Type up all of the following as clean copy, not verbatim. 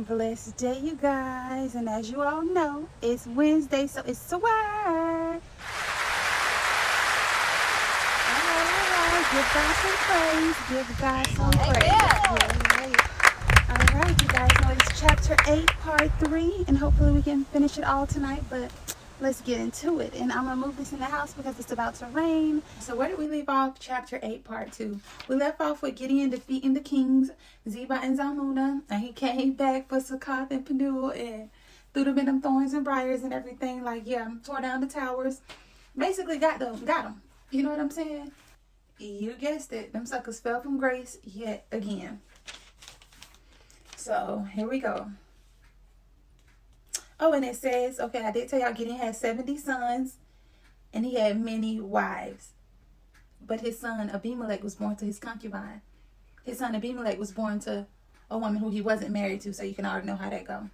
Blessed day, you guys. And as you all know, it's Wednesday, so it's a word. All right. Give God some praise. Give God some praise. All right, you guys know it's chapter 8, part 3, and hopefully we can finish it all tonight, but let's get into it. And I'm going to move this in the house because it's about to rain. So where did we leave off? Chapter 8, part 2. We left off with Gideon defeating the kings, Zebah and Zalmunna, and he came back for Succoth and Penuel and threw them in them thorns and briars and everything. Tore down the towers. Basically got them. You know what I'm saying? You guessed it. Them suckers fell from grace yet again. So here we go. Oh, and it says, okay, I did tell y'all Gideon had 70 sons and he had many wives. But his son Abimelech was born to his concubine. His son Abimelech was born to a woman who he wasn't married to, so you can already know how that go.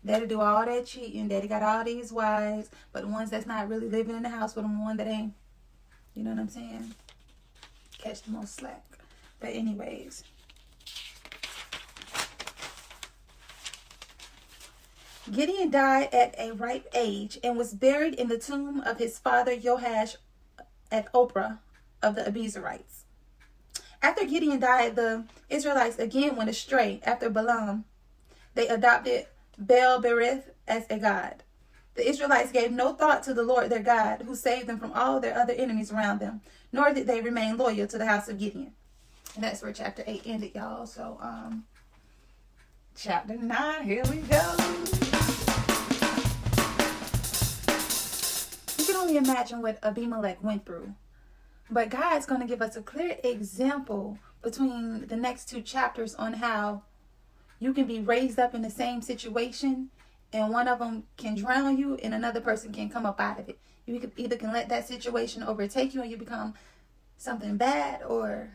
Daddy do all that cheating. Daddy got all these wives, but the ones that's not really living in the house with them, one that ain't, you know what I'm saying? Catch the most slack. But anyways. Gideon died at a ripe age and was buried in the tomb of his father Joash at Ophrah of the Abiezrites. After Gideon died, the Israelites again went astray after Balaam. They adopted Baal-berith as a god. The Israelites gave no thought to the Lord their God, who saved them from all their other enemies around them, nor did they remain loyal to the house of Gideon. And that's where chapter 8 ended, y'all. So, chapter 9, here we go. You can only imagine what Abimelech went through. But God's going to give us a clear example between the next two chapters on how you can be raised up in the same situation and one of them can drown you and another person can come up out of it. You either can let that situation overtake you and you become something bad, or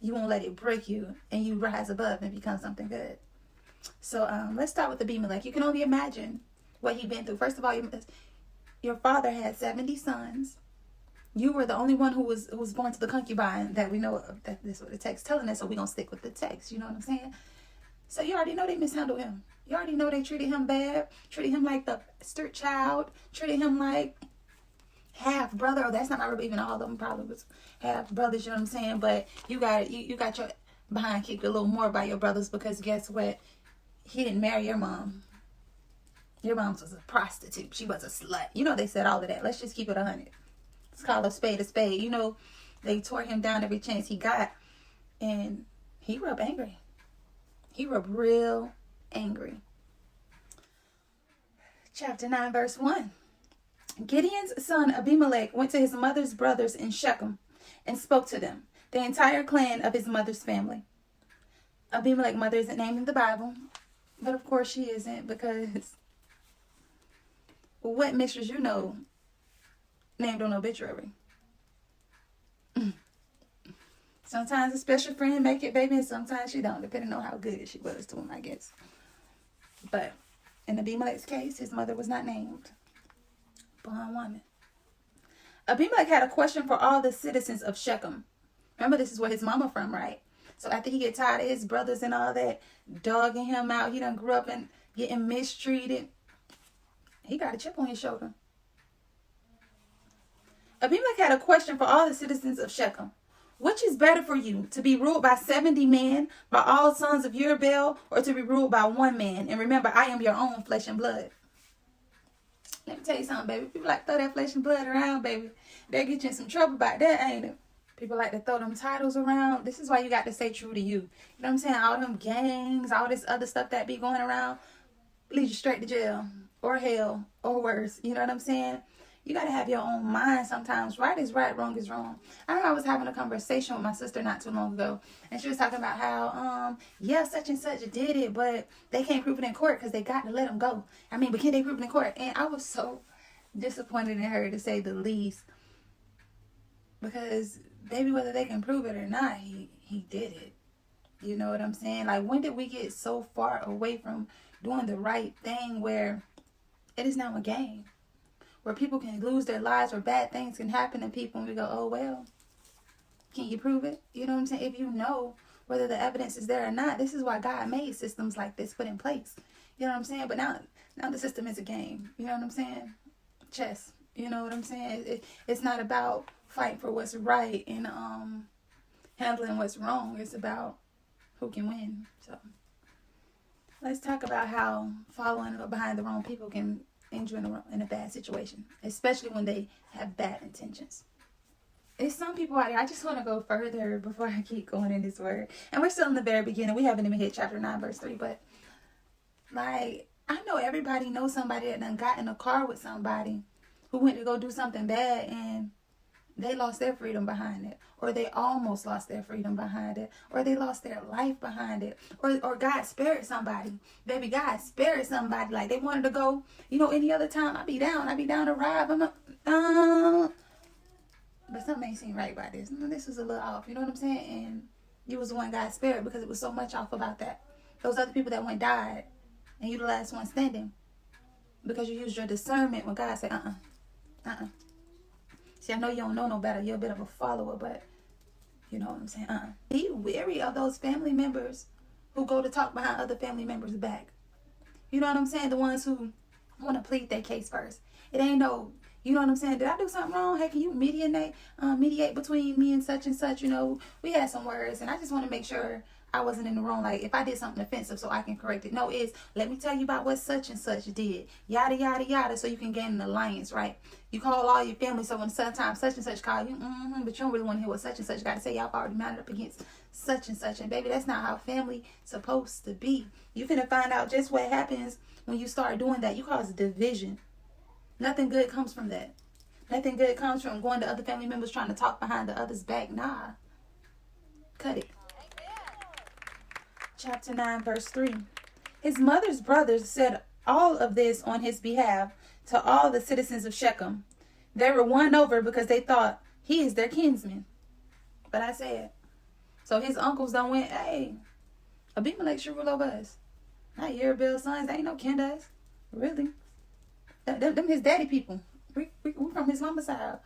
you won't let it break you and you rise above and become something good. So let's start with Abimelech. You can only imagine what he'd been through. First of all, your father had 70 sons. You were the only one who was born to the concubine that we know of. That's what the text telling us, so we're going to stick with the text. You know what I'm saying? So you already know they mishandled him. You already know they treated him bad, treated him like the bastard child, treated him like half brother. Oh, that's not even all of them probably was half brothers, you know what I'm saying? But you got your behind kicked a little more by your brothers because guess what? He didn't marry your mom. Your mom was a prostitute. She was a slut. You know they said all of that. Let's just keep it 100. Let's call a spade a spade. You know, they tore him down every chance he got. And he rubbed angry. He rubbed real angry. Chapter 9, verse 1. Gideon's son Abimelech went to his mother's brothers in Shechem and spoke to them, the entire clan of his mother's family. Abimelech's mother isn't named in the Bible, but of course she isn't, because what mistress you know named on obituary? Sometimes a special friend make it, baby, and sometimes she don't, depending on how good she was to him, I guess. But in Abimelech's case, his mother was not named. Born woman. Abimelech had a question for all the citizens of Shechem. Remember, this is where his mama from, right? So after he get tired of his brothers and all that, dogging him out, he done grew up and getting mistreated. He got a chip on his shoulder. Abimelech had a question for all the citizens of Shechem. Which is better for you, to be ruled by 70 men, by all sons of Jerubbaal, or to be ruled by one man? And remember, I am your own flesh and blood. Let me tell you something, baby. People like to throw that flesh and blood around, baby. They'll get you in some trouble about that, ain't it? People like to throw them titles around. This is why you got to stay true to you. You know what I'm saying? All them gangs, all this other stuff that be going around, lead you straight to jail or hell or worse. You know what I'm saying? You got to have your own mind sometimes. Right is right, wrong is wrong. I remember I was having a conversation with my sister not too long ago, and she was talking about how, such and such did it, but they can't prove it in court because they got to let them go. But can they prove it in court? And I was so disappointed in her, to say the least, because, baby, whether they can prove it or not, he did it. You know what I'm saying? Like, when did we get so far away from doing the right thing where it is now a game? Where people can lose their lives, or bad things can happen to people, and we go, oh, well, can you prove it? You know what I'm saying? If you know whether the evidence is there or not. This is why God made systems like this put in place. You know what I'm saying? But now the system is a game. You know what I'm saying? Chess. You know what I'm saying? It's not about fighting for what's right and handling what's wrong. It's about who can win. So let's talk about how following behind the wrong people can end you in a bad situation, especially when they have bad intentions. There's some people out there, I just want to go further before I keep going in this word. And we're still in the very beginning. We haven't even hit chapter 9, verse 3. But, like, I know everybody knows somebody that done got in a car with somebody who went to go do something bad and they lost their freedom behind it. Or they almost lost their freedom behind it. Or they lost their life behind it. Or God spared somebody. Baby, God spared somebody. Like, they wanted to go, any other time, I'd be down to ride. But something ain't seem right about this. This was a little off. You know what I'm saying? And you was the one God spared because it was so much off about that. Those other people that went died. And you the last one standing. Because you used your discernment when God said, See, I know you don't know no better. You're a bit of a follower, but you know what I'm saying? Be wary of those family members who go to talk behind other family members' back. You know what I'm saying? The ones who want to plead their case first. It ain't no... You know what I'm saying? Did I do something wrong? Hey, can you mediate between me and such and such? We had some words, and I just want to make sure I wasn't in the wrong. Like, if I did something offensive, so I can correct it. No, let me tell you about what such and such did. Yada, yada, yada, so you can gain an alliance, right? You call all your family, so when sometimes such and such call you, but you don't really want to hear what such and such got to say. Y'all already mounted up against such and such. And, baby, that's not how family supposed to be. You finna find out just what happens when you start doing that. You cause division. Nothing good comes from that. Nothing good comes from going to other family members trying to talk behind the other's back. Nah. Cut it. Chapter 9, verse 3. His mother's brothers said all of this on his behalf to all the citizens of Shechem. They were won over because they thought he is their kinsman. But I said, so his uncles done went, hey, Abimelech should rule over us. Not Yerubbaal's sons. They ain't no kin to us. Really? Them his daddy people. We from his mama's side.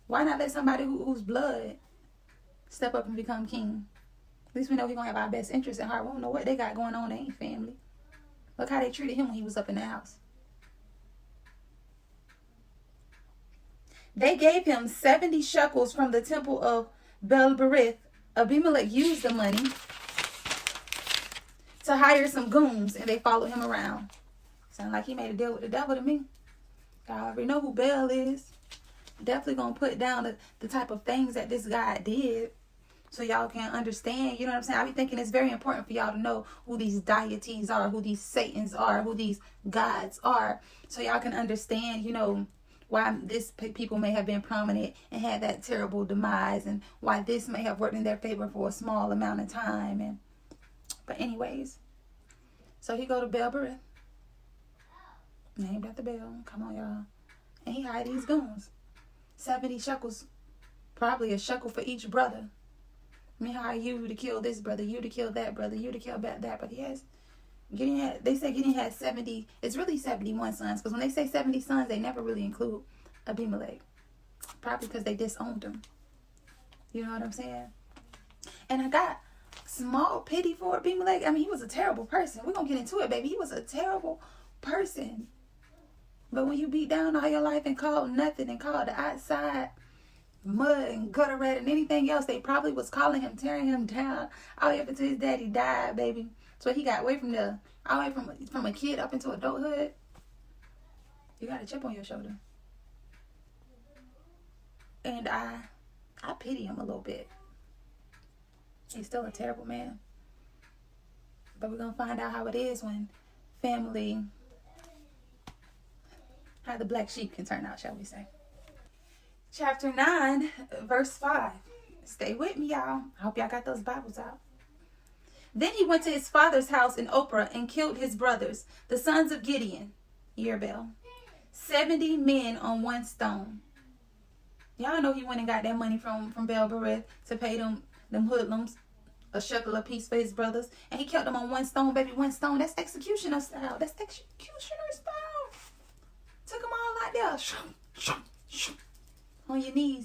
Why not let somebody whose blood step up and become king? At least we know he's going to have our best interest at heart. We don't know what they got going on. They ain't family. Look how they treated him when he was up in the house. They gave him 70 shekels from the temple of Baal-berith. Abimelech used the money to hire some goons, and they followed him around. Sound like he made a deal with the devil to me. I already know who Baal is. Definitely gonna put down the type of things that this guy did, so y'all can understand. You know what I'm saying? I be thinking it's very important for y'all to know who these deities are, who these satans are, who these gods are, so y'all can understand, why this people may have been prominent and had that terrible demise, and why this may have worked in their favor for a small amount of time. But anyways, so he go to Baal-berith. Named after Baal. Come on, y'all. And he hired these goons. 70 shekels. Probably a shekel for each brother. Let me hire you to kill this brother. You to kill that brother. You to kill that brother. Yes. They say Gideon had 70. It's really 71 sons. Because when they say 70 sons, they never really include Abimelech. Probably because they disowned him. You know what I'm saying? And I got small pity for Abimelech. I mean, he was a terrible person. We're going to get into it, baby. He was a terrible person. But when you beat down all your life and called nothing and called the outside mud and gutter rat and anything else, they probably was calling him, tearing him down all the way up until his daddy died, baby. So he got away from all the way from a kid up into adulthood. You got a chip on your shoulder. And I pity him a little bit. He's still a terrible man. But we're going to find out how it is when family... how the black sheep can turn out, shall we say. Chapter 9, verse 5. Stay with me, y'all. I hope y'all got those Bibles out. Then he went to his father's house in Ophrah and killed his brothers, the sons of Gideon, Yerubbal, 70 men on one stone. Y'all know he went and got that money from Baal-berith to pay them hoodlums a shekel apiece for his brothers. And he killed them on one stone, baby. One stone. That's executioner style. That's executioner style. Took them all out there. On your knees.